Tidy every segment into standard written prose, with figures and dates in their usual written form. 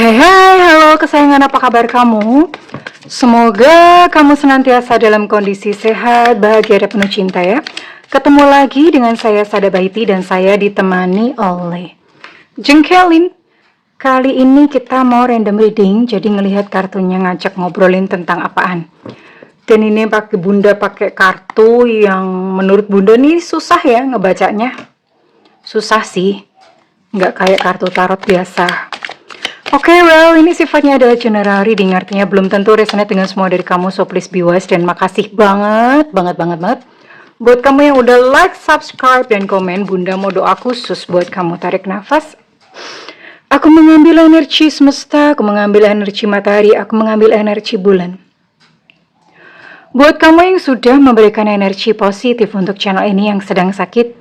Hai, halo kesayangan, apa kabar kamu? Semoga kamu senantiasa dalam kondisi sehat, bahagia, dan penuh cinta ya. Ketemu lagi dengan saya Sada Baiti dan saya ditemani oleh Jengkelin. Kali ini kita mau random reading, jadi ngelihat kartunya ngajak ngobrolin tentang apaan. Dan ini bunda pakai kartu yang menurut bunda nih susah ya ngebacanya. Susah sih, nggak kayak kartu tarot biasa. Oke, well, ini sifatnya adalah general reading, artinya belum tentu resonate dengan semua dari kamu, so please be wise. Dan makasih banget buat kamu yang udah like, subscribe, dan komen. Bunda mau doa khusus buat kamu. Tarik nafas. Aku mengambil energi semesta, aku mengambil energi matahari, aku mengambil energi bulan. Buat kamu yang sudah memberikan energi positif untuk channel ini yang sedang sakit,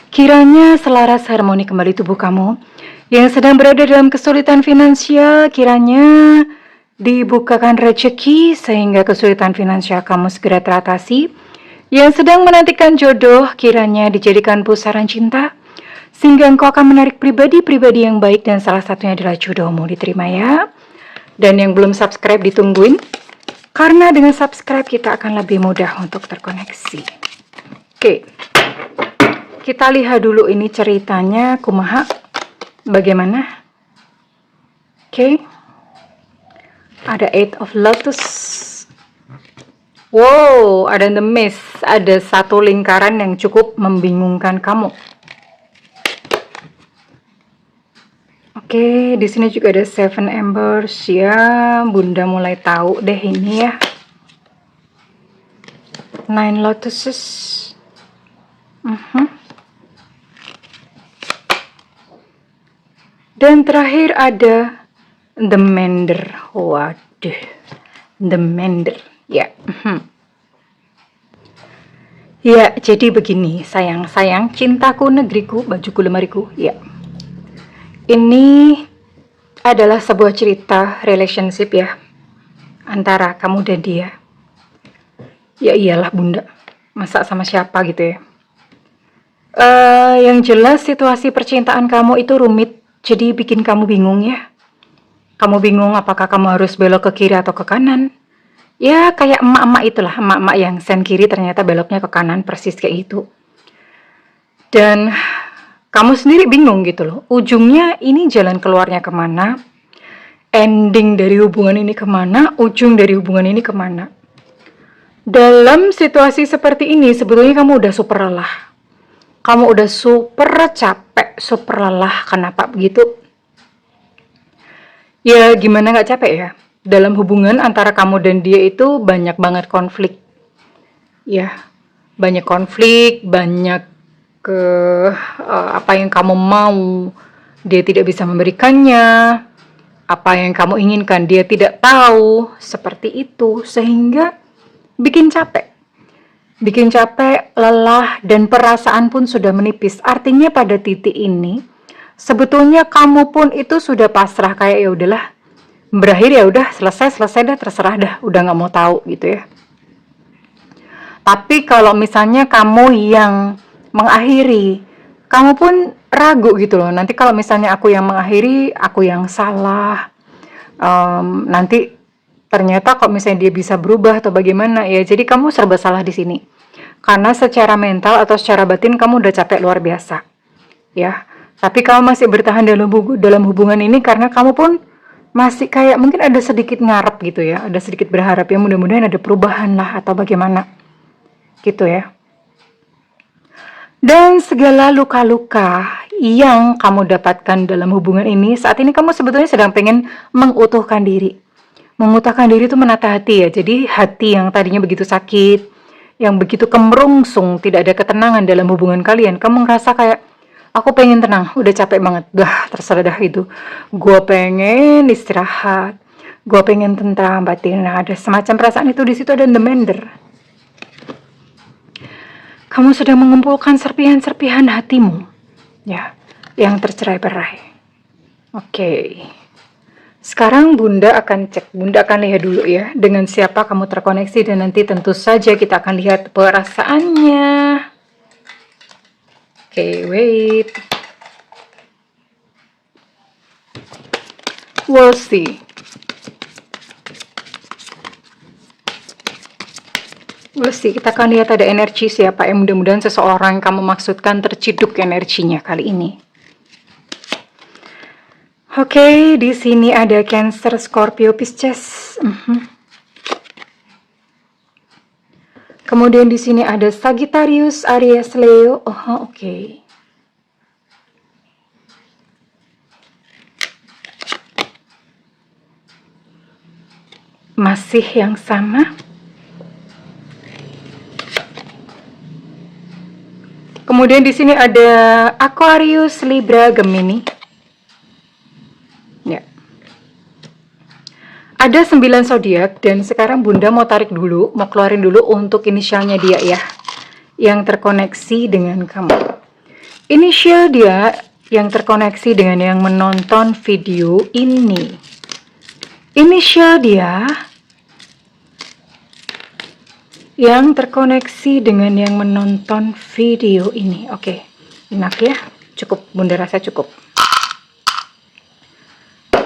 kiranya selaras harmoni kembali tubuh kamu. Yang sedang berada dalam kesulitan finansial, kiranya dibukakan rezeki sehingga kesulitan finansial kamu segera teratasi. Yang sedang menantikan jodoh, kiranya dijadikan pusaran cinta sehingga engkau akan menarik pribadi-pribadi yang baik, dan salah satunya adalah jodohmu. Diterima ya. Dan yang belum subscribe ditungguin, karena dengan subscribe kita akan lebih mudah untuk terkoneksi. Oke, kita lihat dulu ini ceritanya kumaha. Bagaimana? Oke. Ada Eight of Lotus. Wow, ada The Mist. Ada satu lingkaran yang cukup membingungkan kamu. Oke, di sini juga ada Seven Embers ya. Bunda mulai tahu deh ini ya. Nine Lotuses. Dan terakhir ada The Mender. Waduh, The Mender. Ya. Ya, jadi begini, sayang, cintaku, negeriku, bajuku, lemariku. Ya. Ini adalah sebuah cerita relationship ya, antara kamu dan dia. Ya iyalah bunda, masa sama siapa gitu ya. Yang jelas situasi percintaan kamu itu rumit. Jadi bikin kamu bingung ya. Kamu bingung apakah kamu harus belok ke kiri atau ke kanan. Ya kayak emak-emak itulah. Emak-emak yang sen kiri ternyata beloknya ke kanan. Persis kayak itu. Dan kamu sendiri bingung gitu loh. Ujungnya ini jalan keluarnya kemana. Ending dari hubungan ini kemana. Ujung dari hubungan ini kemana. Dalam situasi seperti ini sebetulnya kamu udah super lelah. Kamu udah super capek, super lelah. Kenapa begitu? Ya gimana gak capek ya? Dalam hubungan antara kamu dan dia itu banyak banget konflik. Ya, banyak konflik, banyak apa yang kamu mau, dia tidak bisa memberikannya. Apa yang kamu inginkan, dia tidak tahu. Seperti itu, sehingga bikin capek. Bikin capek, lelah, dan perasaan pun sudah menipis. Artinya pada titik ini, sebetulnya kamu pun itu sudah pasrah, kayak ya udahlah, berakhir ya udah, selesai dah, terserah dah, udah nggak mau tahu gitu ya. Tapi kalau misalnya kamu yang mengakhiri, kamu pun ragu gitu loh. Nanti kalau misalnya aku yang mengakhiri, aku yang salah. Nanti ternyata kok misalnya dia bisa berubah atau bagaimana ya, jadi kamu serba salah di sini. Karena secara mental atau secara batin kamu udah capek luar biasa. Ya, tapi kamu masih bertahan dalam hubungan ini karena kamu pun masih kayak mungkin ada sedikit ngarep gitu ya, ada sedikit berharap ya mudah-mudahan ada perubahan lah atau bagaimana. Gitu ya. Dan segala luka-luka yang kamu dapatkan dalam hubungan ini, saat ini kamu sebetulnya sedang pengen mengutuhkan diri. Mengutuhkan diri itu menata hati ya. Jadi hati yang tadinya begitu sakit, yang begitu kemerungsung, tidak ada ketenangan dalam hubungan kalian, kamu ngerasa kayak, aku pengen tenang, udah capek banget, terserah dah itu. Gue pengen istirahat, gue pengen tentram batin. Nah, ada semacam perasaan itu di situ, ada The Mender. Kamu sedang mengumpulkan serpihan-serpihan hatimu, ya, yang tercerai-berai. Oke. Sekarang Bunda akan cek, Bunda akan lihat dulu ya, dengan siapa kamu terkoneksi, dan nanti tentu saja kita akan lihat perasaannya. Oke, wait. We'll see. We'll see. Kita akan lihat ada energi siapa yang mudah-mudahan seseorang kamu maksudkan terciduk energinya kali ini. Oke, di sini ada Cancer, Scorpio, Pisces. Kemudian di sini ada Sagittarius, Aries, Leo. Oke. Masih yang sama. Kemudian di sini ada Aquarius, Libra, Gemini. Ya. Ada 9 zodiak dan sekarang Bunda mau tarik dulu, mau keluarin dulu untuk inisialnya dia ya, yang terkoneksi dengan kamu. Inisial dia yang terkoneksi dengan yang menonton video ini. Inisial dia yang terkoneksi dengan yang menonton video ini. Oke, enough ya, cukup. Bunda rasa cukup.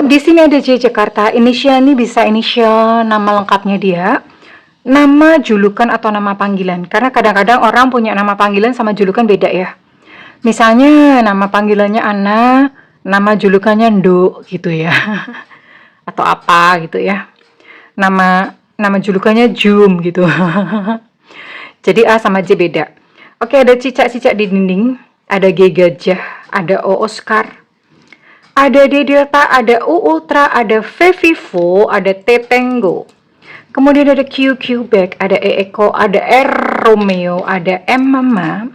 Di sini ada J Jakarta. Inisial ini bisa inisial nama lengkapnya dia, nama julukan atau nama panggilan. Karena kadang-kadang orang punya nama panggilan sama julukan beda ya. Misalnya nama panggilannya Ana, nama julukannya Ndo gitu ya. Atau apa gitu ya. Nama julukannya Jum gitu. Jadi A sama J beda. Oke, ada cicak-cicak di dinding, ada G gajah, ada O Oscar, ada D Delta, ada U Ultra, ada V Vivo, ada T Tango. Kemudian ada Q Quebec, ada E Echo, ada R Romeo, ada M Mama.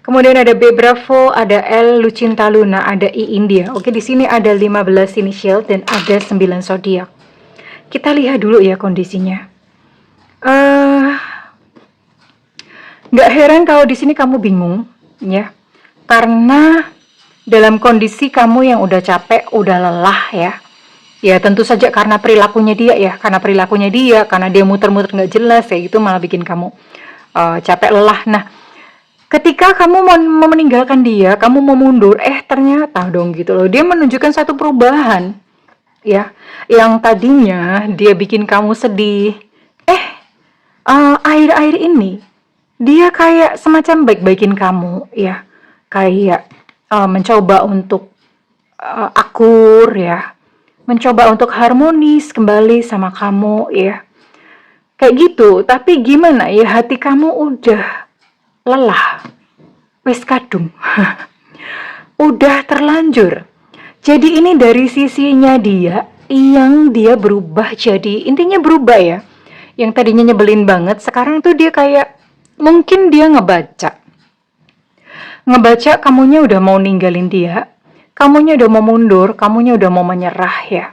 Kemudian ada B Bravo, ada L Lucinta Luna, ada I India. Oke, di sini ada 15 inisial dan ada 9 zodiak. Kita lihat dulu ya kondisinya. Nggak heran kalau di sini kamu bingung ya. Karena dalam kondisi kamu yang udah capek, udah lelah ya. Ya tentu saja karena perilakunya dia ya. Karena dia muter-muter nggak jelas ya. Itu malah bikin kamu capek, lelah. Nah, ketika kamu mau meninggalkan dia, kamu mau mundur, ternyata dong gitu loh, dia menunjukkan satu perubahan ya, yang tadinya dia bikin kamu sedih, akhir-akhir ini dia kayak semacam baik-baikin kamu ya, kayak mencoba untuk akur ya, mencoba untuk harmonis kembali sama kamu ya, kayak gitu. Tapi gimana ya, hati kamu udah lelah, wes kadung, udah terlanjur. Jadi ini dari sisinya dia, yang dia berubah jadi, intinya berubah ya. Yang tadinya nyebelin banget, sekarang tuh dia kayak, mungkin dia ngebaca kamunya udah mau ninggalin dia, kamunya udah mau mundur, kamunya udah mau menyerah ya.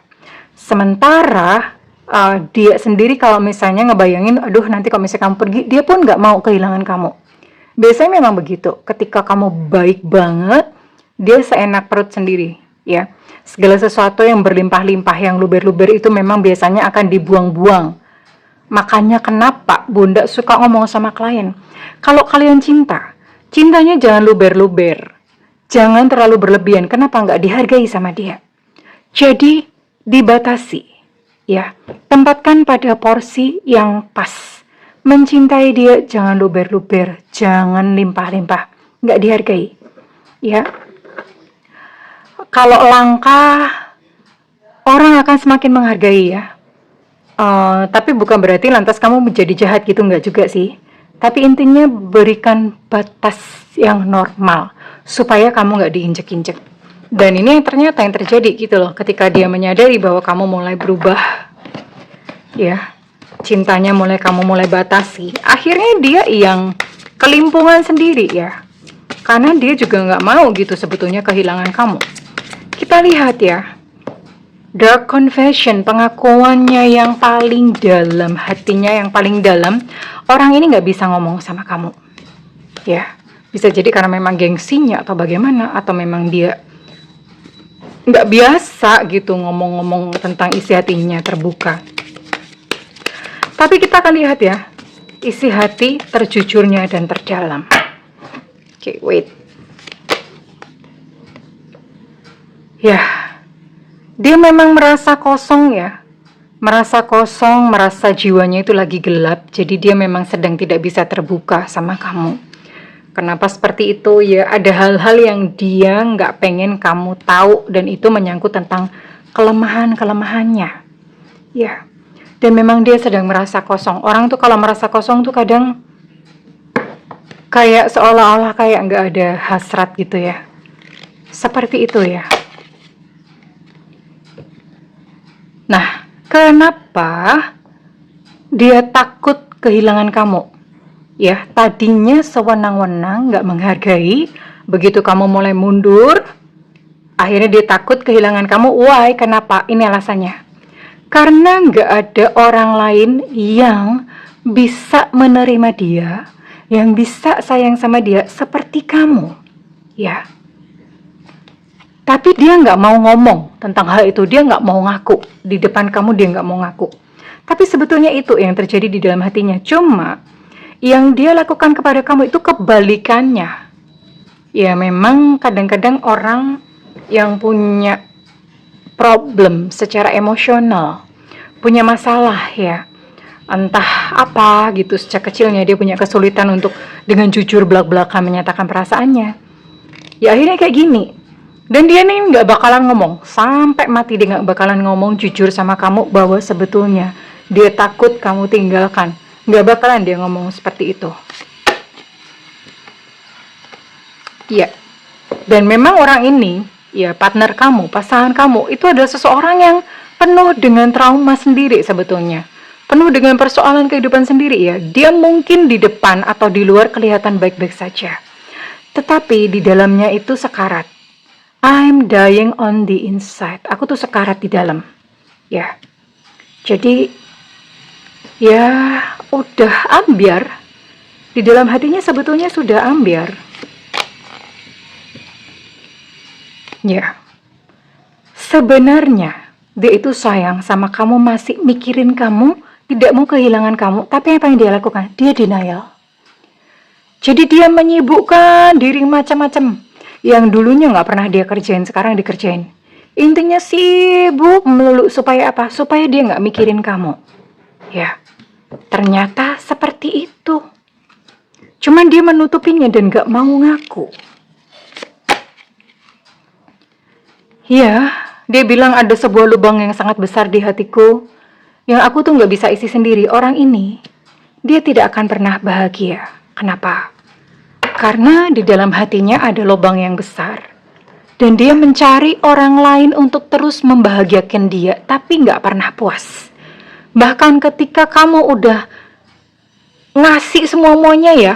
Sementara dia sendiri kalau misalnya ngebayangin, aduh nanti kalau misalnya kamu pergi, dia pun nggak mau kehilangan kamu. Biasanya memang begitu, ketika kamu baik banget, dia seenak perut sendiri ya. Segala sesuatu yang berlimpah-limpah, yang luber-luber itu memang biasanya akan dibuang-buang. Makanya kenapa Bunda suka ngomong sama klien, kalau kalian cintanya jangan luber-luber, jangan terlalu berlebihan. Kenapa nggak dihargai sama dia? Jadi dibatasi ya, tempatkan pada porsi yang pas. Mencintai dia jangan luber-luber, jangan limpah-limpah, nggak dihargai ya. Kalau langka, orang akan semakin menghargai ya. Tapi bukan berarti lantas kamu menjadi jahat gitu, nggak juga sih. Tapi intinya berikan batas yang normal supaya kamu nggak diinjek-injek. Dan ini yang ternyata yang terjadi gitu loh, ketika dia menyadari bahwa kamu mulai berubah ya, cintanya kamu mulai batasi, akhirnya dia yang kelimpungan sendiri ya, karena dia juga nggak mau gitu sebetulnya kehilangan kamu. Kita lihat ya, Dark Confession, pengakuannya yang paling dalam, hatinya yang paling dalam. Orang ini nggak bisa ngomong sama kamu ya, bisa jadi karena memang gengsinya atau bagaimana, atau memang dia nggak biasa gitu ngomong-ngomong tentang isi hatinya terbuka. Tapi kita akan lihat ya, isi hati terjujurnya dan terdalam. Oke, wait. Ya, Dia memang merasa kosong ya. Merasa kosong, merasa jiwanya itu lagi gelap. Jadi dia memang sedang tidak bisa terbuka sama kamu. Kenapa seperti itu? Ya ada hal-hal yang dia nggak pengen kamu tahu. Dan itu menyangkut tentang kelemahan-kelemahannya. Ya. Dan memang dia sedang merasa kosong. Orang tuh kalau merasa kosong tuh kadang kayak seolah-olah kayak nggak ada hasrat gitu ya. Seperti itu ya. Nah, kenapa dia takut kehilangan kamu? Ya, tadinya sewenang-wenang, nggak menghargai. Begitu kamu mulai mundur, akhirnya dia takut kehilangan kamu. Why? Kenapa? Ini alasannya. Karena nggak ada orang lain yang bisa menerima dia, yang bisa sayang sama dia seperti kamu. Ya. Tapi dia nggak mau ngomong tentang hal itu, dia nggak mau ngaku. Di depan kamu dia nggak mau ngaku. Tapi sebetulnya itu yang terjadi di dalam hatinya. Cuma, yang dia lakukan kepada kamu itu kebalikannya. Ya memang kadang-kadang orang yang punya problem secara emosional, punya masalah ya. Entah apa gitu, sejak kecilnya dia punya kesulitan untuk dengan jujur belak-belakan menyatakan perasaannya. Ya akhirnya kayak gini. Dan dia nih nggak bakalan ngomong, sampai mati dia nggak bakalan ngomong jujur sama kamu bahwa sebetulnya dia takut kamu tinggalkan. Nggak bakalan dia ngomong seperti itu. Iya. Dan memang orang ini, ya partner kamu, pasangan kamu, itu adalah seseorang yang penuh dengan trauma sendiri sebetulnya. Penuh dengan persoalan kehidupan sendiri ya. Dia mungkin di depan atau di luar kelihatan baik-baik saja. Tetapi di dalamnya itu sekarat. I'm dying on the inside. Aku tuh sekarat di dalam. Ya. Jadi ya udah ambyar. Di dalam hatinya sebetulnya sudah ambyar. Ya. Sebenarnya dia itu sayang sama kamu, masih mikirin kamu, tidak mau kehilangan kamu. Tapi apa yang dia lakukan? Dia denial. Jadi dia menyibukkan diri macam-macam. Yang dulunya nggak pernah dia kerjain, sekarang dikerjain. Intinya sibuk melulu supaya apa? Supaya dia nggak mikirin kamu. Ya, ternyata seperti itu. Cuman dia menutupinya dan nggak mau ngaku. Ya, dia bilang ada sebuah lubang yang sangat besar di hatiku, yang aku tuh nggak bisa isi sendiri. Orang ini, dia tidak akan pernah bahagia. Kenapa? Karena di dalam hatinya ada lubang yang besar. Dan dia mencari orang lain untuk terus membahagiakan dia, tapi nggak pernah puas. Bahkan ketika kamu udah ngasih semuanya ya,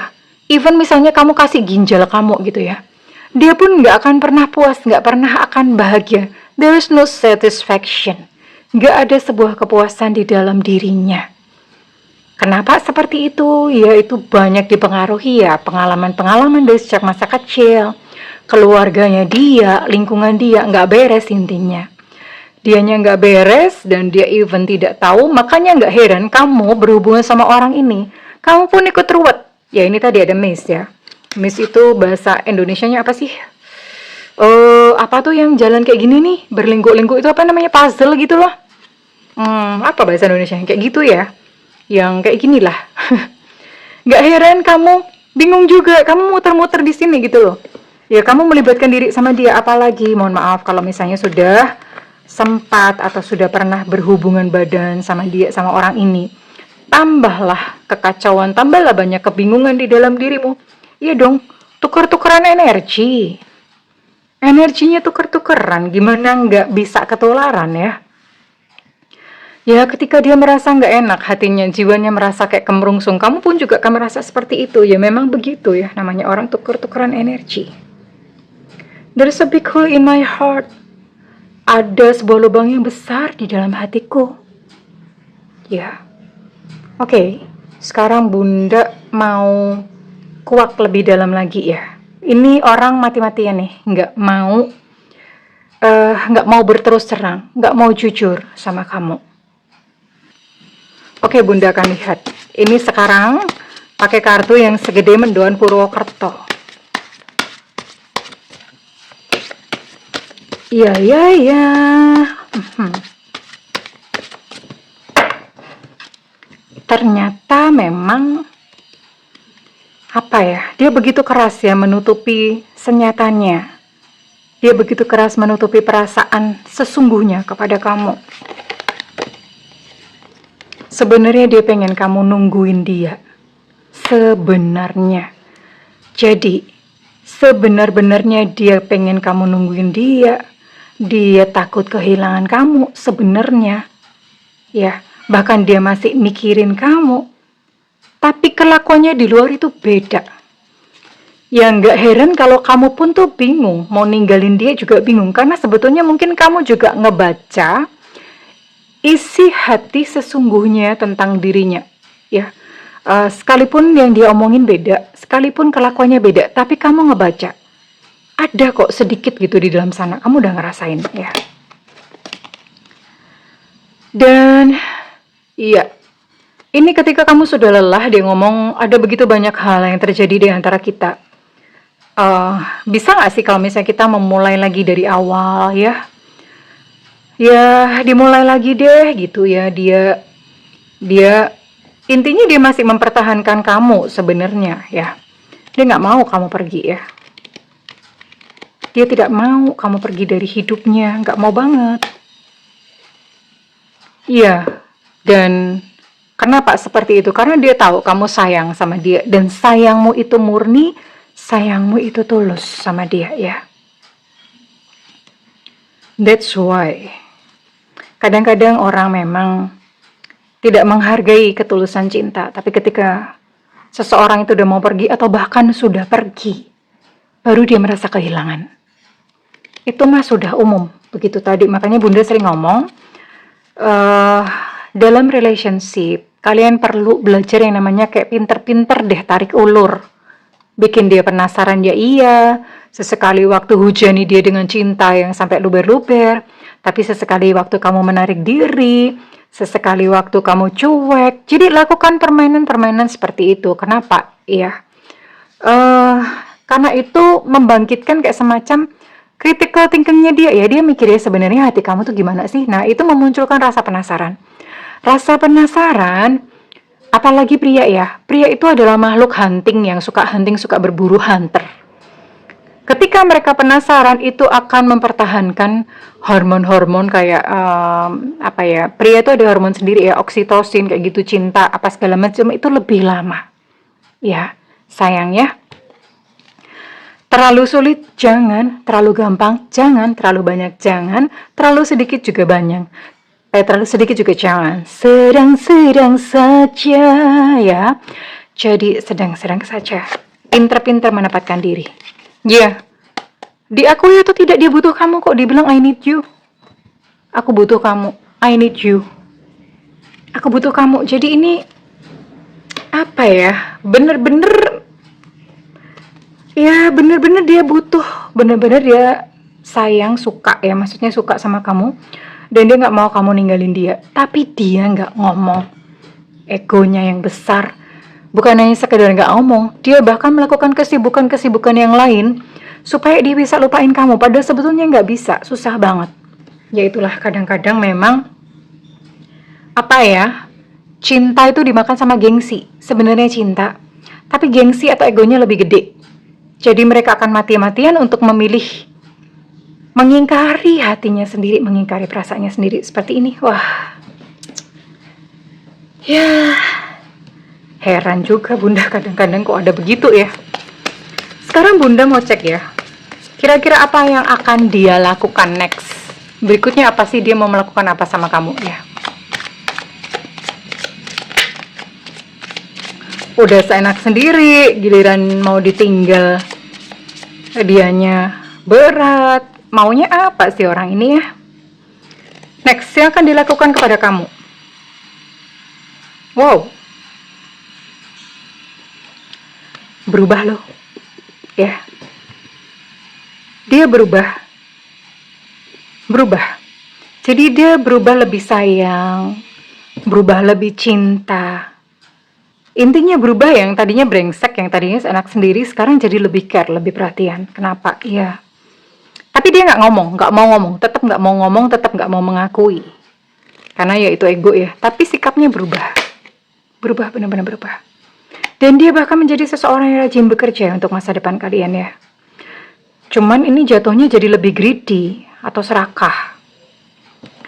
even misalnya kamu kasih ginjal kamu gitu ya, dia pun nggak akan pernah puas, nggak pernah akan bahagia. There is no satisfaction. Nggak ada sebuah kepuasan di dalam dirinya. Kenapa seperti itu? Ya itu banyak dipengaruhi ya pengalaman-pengalaman dari sejak masa kecil, keluarganya dia, lingkungan dia nggak beres intinya. Dianya nggak beres dan dia even tidak tahu, makanya nggak heran kamu berhubungan sama orang ini, kamu pun ikut ruwet. Ya ini tadi ada miss ya. Miss itu bahasa Indonesianya apa sih? Apa tuh yang jalan kayak gini nih, berlingkuk-lingkuk itu apa namanya, puzzle gitu loh. Apa bahasa Indonesia kayak gitu ya? Yang kayak gini lah. Gak heran kamu bingung juga, kamu muter-muter di sini gitu loh. Ya kamu melibatkan diri sama dia, apalagi mohon maaf kalau misalnya sudah sempat atau sudah pernah berhubungan badan sama dia, sama orang ini. Tambahlah kekacauan, tambahlah banyak kebingungan di dalam dirimu. Iya dong, tuker-tukeran energi. Energinya tuker-tukeran, gimana nggak bisa ketularan ya? Ya ketika dia merasa nggak enak, hatinya, jiwanya merasa kayak kemerungsung, kamu pun juga akan merasa seperti itu. Ya memang begitu ya, namanya orang tuker-tukeran energi. There's a big hole in my heart. Ada sebuah lubang yang besar di dalam hatiku. Ya. Oke, sekarang Bunda mau kuak lebih dalam lagi ya. Ini orang mati-matian nih, nggak mau berterus terang, nggak mau jujur sama kamu. Oke, Bunda akan lihat. Ini sekarang pakai kartu yang segede mendoan Purwokerto. Iya. Ternyata memang apa ya? Dia begitu keras ya menutupi senyatanya. Dia begitu keras menutupi perasaan sesungguhnya kepada kamu. Sebenarnya dia pengen kamu nungguin dia. Sebenarnya. Jadi, sebenar-benarnya dia pengen kamu nungguin dia. Dia takut kehilangan kamu sebenarnya. Ya, bahkan dia masih mikirin kamu. Tapi kelakuannya di luar itu beda. Ya nggak heran kalau kamu pun tuh bingung, mau ninggalin dia juga bingung. Karena sebetulnya mungkin kamu juga ngebaca isi hati sesungguhnya tentang dirinya. Ya, sekalipun yang dia omongin beda, sekalipun kelakuannya beda, tapi kamu ngebaca. Ada kok sedikit gitu di dalam sana, kamu udah ngerasain ya. Dan iya, ini ketika kamu sudah lelah, dia ngomong ada begitu banyak hal yang terjadi di antara kita. Bisa nggak sih kalau misalnya kita memulai lagi dari awal ya? Ya dimulai lagi deh gitu ya. Dia intinya dia masih mempertahankan kamu sebenarnya ya. Dia nggak mau kamu pergi ya. Dia tidak mau kamu pergi dari hidupnya, nggak mau banget. Iya, dan kenapa seperti itu? Karena dia tahu kamu sayang sama dia dan sayangmu itu murni, sayangmu itu tulus sama dia ya. That's why kadang-kadang orang memang tidak menghargai ketulusan cinta, tapi ketika seseorang itu udah mau pergi atau bahkan sudah pergi, baru dia merasa kehilangan. Itu mah sudah umum begitu tadi. Makanya Bunda sering ngomong, dalam relationship kalian perlu belajar yang namanya kayak pinter-pinter deh tarik ulur. Bikin dia penasaran ya iya, sesekali waktu hujani dia dengan cinta yang sampai luber-luber, tapi sesekali waktu kamu menarik diri, sesekali waktu kamu cuek. Jadi lakukan permainan-permainan seperti itu. Kenapa? Iya. Karena itu membangkitkan kayak semacam critical thinkingnya dia ya. Dia mikirnya sebenarnya hati kamu tuh gimana sih? Nah, itu memunculkan rasa penasaran. Rasa penasaran, apalagi pria ya. Pria itu adalah makhluk hunting yang suka hunting, suka berburu, hunter. Ketika mereka penasaran, itu akan mempertahankan hormon-hormon kayak apa ya? Pria itu ada hormon sendiri ya, oksitosin kayak gitu, cinta apa segala macam itu lebih lama. Ya, sayang ya. Terlalu sulit jangan, terlalu gampang jangan, terlalu banyak jangan, terlalu sedikit juga banyak. Terlalu sedikit juga jangan. Sedang-sedang saja ya. Jadi sedang-sedang saja. Pinter-pinter menempatkan diri. Ya, diakui atau tidak dia butuh kamu kok. Dibilang I need you. Aku butuh kamu. I need you. Aku butuh kamu. Jadi ini apa ya? Bener-bener ya, bener-bener dia butuh. Bener-bener dia sayang, suka ya. Maksudnya suka sama kamu. Dan dia gak mau kamu ninggalin dia. Tapi dia gak ngomong. Egonya yang besar. Bukan hanya sekedar gak ngomong. Dia bahkan melakukan kesibukan-kesibukan yang lain. Supaya dia bisa lupain kamu. Padahal sebetulnya gak bisa. Susah banget. Ya itulah kadang-kadang memang. Apa ya. Cinta itu dimakan sama gengsi. Sebenarnya cinta. Tapi gengsi atau egonya lebih gede. Jadi mereka akan mati-matian untuk memilih mengingkari hatinya sendiri, mengingkari perasaannya sendiri. Seperti ini, wah. Ya, heran juga Bunda kadang-kadang kok ada begitu ya. Sekarang Bunda mau cek ya. Kira-kira apa yang akan dia lakukan next? Berikutnya apa sih, dia mau melakukan apa sama kamu ya? Udah seenak sendiri, giliran mau ditinggal dianya berat. Maunya apa sih orang ini ya? Next, yang akan dilakukan kepada kamu. Wow. Berubah loh. Ya. Dia berubah. Berubah. Jadi dia berubah lebih sayang, berubah lebih cinta. Intinya berubah, yang tadinya brengsek, yang tadinya seenak sendiri, sekarang jadi lebih care, lebih perhatian. Kenapa? Iya. Tapi dia nggak mau ngomong, tetap nggak mau mengakui. Karena ya itu ego ya. Tapi sikapnya berubah. Berubah, benar-benar berubah. Dan dia bahkan menjadi seseorang yang rajin bekerja untuk masa depan kalian ya. Cuman ini jatuhnya jadi lebih greedy atau serakah.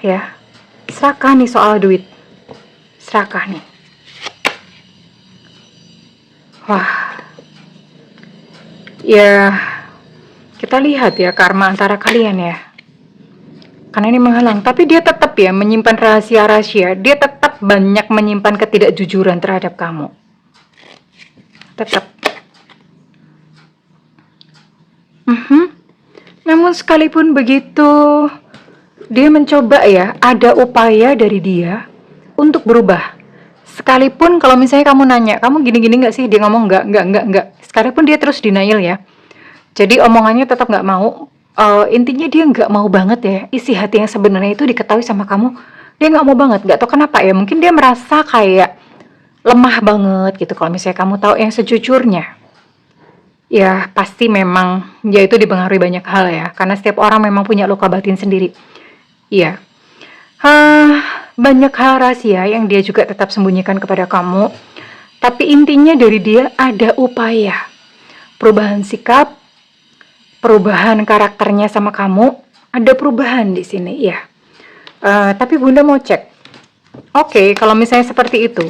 Ya. Serakah nih soal duit. Serakah nih. Wah. Ya, kita lihat ya karma antara kalian ya. Karena ini menghalang, tapi dia tetap ya menyimpan rahasia-rahasia. Dia tetap banyak menyimpan ketidakjujuran terhadap kamu. Tetap. Namun sekalipun begitu, dia mencoba ya, ada upaya dari dia untuk berubah. Sekalipun kalau misalnya kamu nanya, kamu gini-gini nggak sih? Dia ngomong nggak. Sekalipun dia terus denial ya. Jadi omongannya tetap nggak mau. Intinya dia nggak mau banget ya. Isi hati yang sebenarnya itu diketahui sama kamu. Dia nggak mau banget. Nggak tahu kenapa ya. Mungkin dia merasa kayak lemah banget gitu. Kalau misalnya kamu tahu yang sejujurnya. Ya pasti memang ya itu dipengaruhi banyak hal ya. Karena setiap orang memang punya luka batin sendiri. Iya. Banyak hal rahasia yang dia juga tetap sembunyikan kepada kamu. Tapi intinya dari dia ada upaya. Perubahan sikap, perubahan karakternya sama kamu, ada perubahan di sini, ya. Tapi Bunda mau cek. Oke, kalau misalnya seperti itu,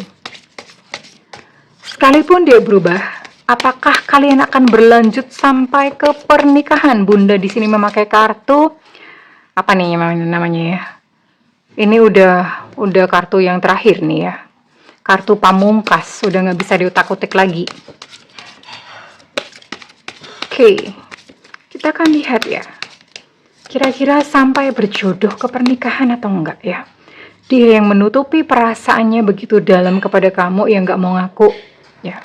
sekalipun dia berubah, apakah kalian akan berlanjut sampai ke pernikahan? Bunda di sini memakai kartu apa nih namanya ya? Ini udah kartu yang terakhir nih ya. Kartu pamungkas, udah nggak bisa diutak-utik lagi. Oke. Kita akan lihat ya, kira-kira sampai berjodoh ke pernikahan atau enggak ya. Dia yang menutupi perasaannya begitu dalam kepada kamu yang enggak mau ngaku ya.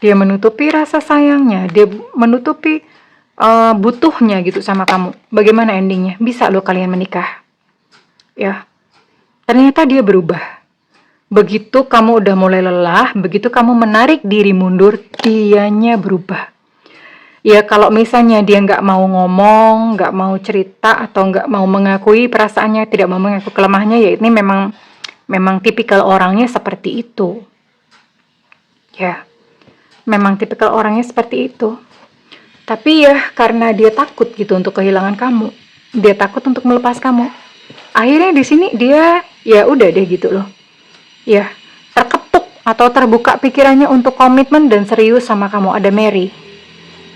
Dia menutupi rasa sayangnya, dia menutupi butuhnya gitu sama kamu. Bagaimana endingnya? Bisa loh kalian menikah ya. Ternyata dia berubah. Begitu kamu udah mulai lelah, begitu kamu menarik diri mundur, dianya berubah. Ya kalau misalnya dia nggak mau ngomong, nggak mau cerita, atau nggak mau mengakui perasaannya, tidak mau mengaku kelemahannya, ya ini memang tipikal orangnya seperti itu. Ya, memang tipikal orangnya seperti itu. Tapi ya karena dia takut gitu untuk kehilangan kamu, dia takut untuk melepas kamu. Akhirnya di sini dia ya udah deh gitu loh. Ya, terketuk atau terbuka pikirannya untuk komitmen dan serius sama kamu. Ada Mary.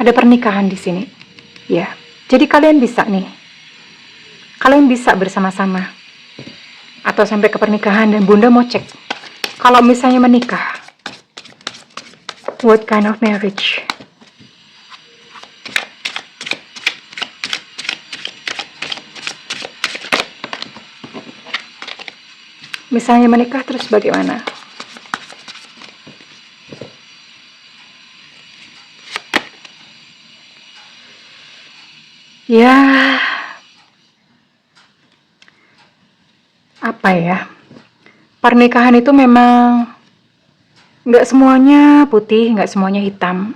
Ada pernikahan di sini, ya. Jadi kalian bisa nih, kalian bisa bersama-sama, atau sampai ke pernikahan. Dan Bunda mau cek, kalau misalnya menikah, what kind of marriage? Misalnya menikah terus bagaimana? Ya, apa ya? Pernikahan itu memang nggak semuanya putih, nggak semuanya hitam.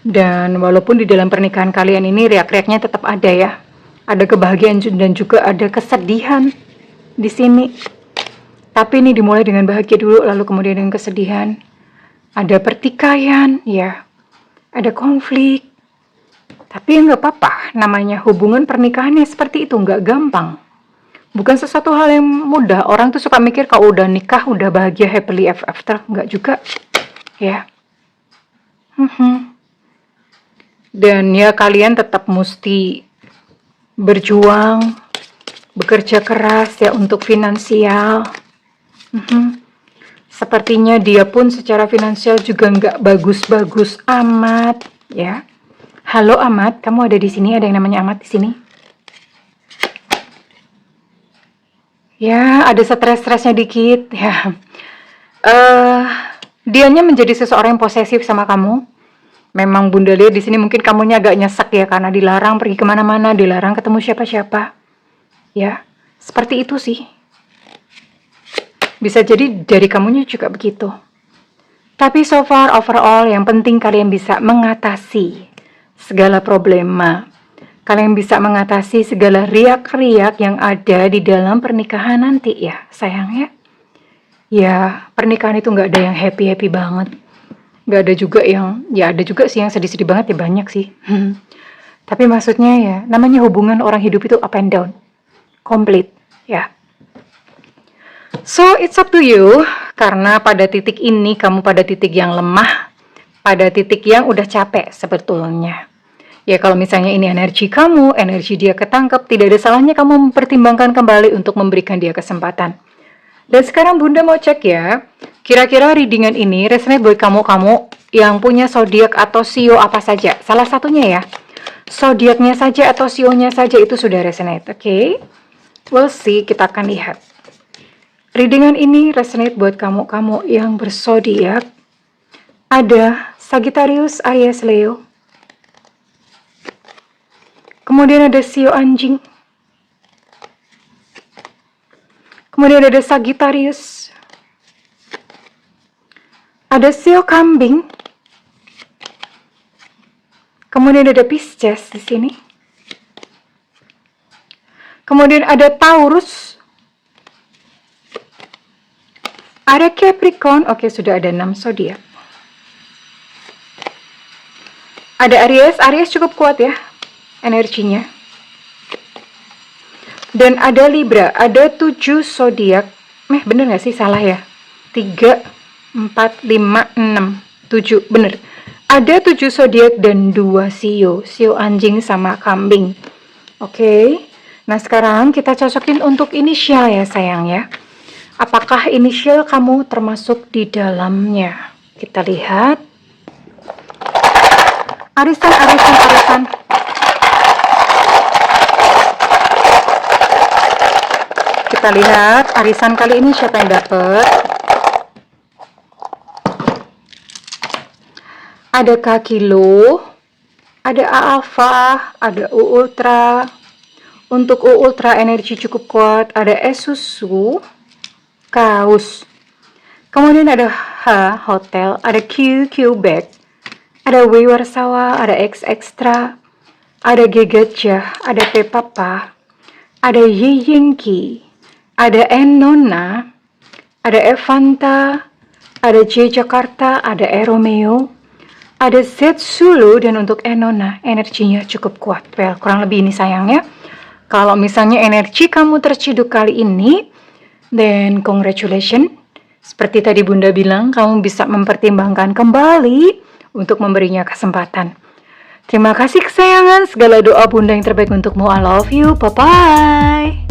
Dan walaupun di dalam pernikahan kalian ini riak-riaknya tetap ada ya. Ada kebahagiaan dan juga ada kesedihan di sini. Tapi ini dimulai dengan bahagia dulu, lalu kemudian dengan kesedihan. Ada pertikaian, ya. Ada konflik. Tapi ya nggak apa-apa, namanya hubungan pernikahannya seperti itu, nggak gampang. Bukan sesuatu hal yang mudah. Orang tuh suka mikir kalau udah nikah, udah bahagia, happily ever after. Nggak juga, ya. Dan ya kalian tetap mesti berjuang, bekerja keras ya untuk finansial. Sepertinya dia pun secara finansial juga nggak bagus-bagus amat, ya. Halo Amat, kamu ada di sini? Ada yang namanya Amat di sini? Ya, ada stres-stresnya dikit, ya. Dianya menjadi seseorang yang posesif sama kamu. Memang Bunda lihat di sini mungkin kamunya agak nyesek ya, karena dilarang pergi kemana-mana, dilarang ketemu siapa-siapa. Ya, seperti itu sih. Bisa jadi dari kamunya juga begitu. Tapi so far overall yang penting kalian bisa mengatasi segala problema. kalian bisa mengatasi segala riak-riak yang ada di dalam pernikahan nanti ya, sayang ya. Ya, pernikahan itu nggak ada yang happy-happy banget. Nggak ada juga yang, ya ada juga sih yang sedih-sedih banget ya, banyak sih. Tapi maksudnya ya, namanya hubungan orang hidup itu up and down. Complete, ya. So, it's up to you, karena pada titik ini kamu pada titik yang lemah, pada titik yang udah capek sebetulnya. Ya kalau misalnya ini energi kamu, energi dia ketangkep, tidak ada salahnya kamu mempertimbangkan kembali untuk memberikan dia kesempatan. Dan sekarang Bunda mau cek ya, kira-kira readingan ini resonate buat kamu-kamu yang punya zodiak atau sio apa saja. Salah satunya ya, zodiaknya saja atau sionya saja itu sudah resonate, oke? We'll see, kita akan lihat. Readingan ini resonate buat kamu-kamu yang berzodiak. Ada Sagittarius, Aries, Leo. Kemudian ada sio anjing. Kemudian ada Sagittarius. Ada sio kambing. Kemudian ada Pisces di sini. Kemudian ada Taurus. Ada Capricorn. Oke, sudah ada 6 zodiak. Ada Aries. Aries cukup kuat ya energinya. Dan ada Libra. Ada 7 zodiak. Bener gak sih? Salah ya? 3, 4, 5, 6, 7. Bener. Ada 7 zodiak dan 2 sio. Sio anjing sama kambing. Oke. Nah sekarang kita cocokin untuk inisial ya sayang ya. Apakah inisial kamu termasuk di dalamnya? Kita lihat. Arisan, arisan, arisan. Kita lihat arisan kali ini siapa yang dapat. Ada Kakilo, ada Alpha, ada U Ultra. Untuk U Ultra energi cukup kuat, ada Esusu, Kaus. Kemudian ada H Hotel, ada Q Bag, ada W Warsawa, ada X Extra, ada G Gajah, ada P Papa, ada Y Yingki, ada N Nona, ada Evanta, ada J Jakarta, ada E Romeo, ada Z Sulu, dan untuk Enona energinya cukup kuat. Well, kurang lebih ini sayangnya. Kalau misalnya energi kamu terciduk kali ini, then congratulations. Seperti tadi Bunda bilang, kamu bisa mempertimbangkan kembali untuk memberinya kesempatan. Terima kasih kesayangan, segala doa Bunda yang terbaik untukmu. I love you, bye-bye.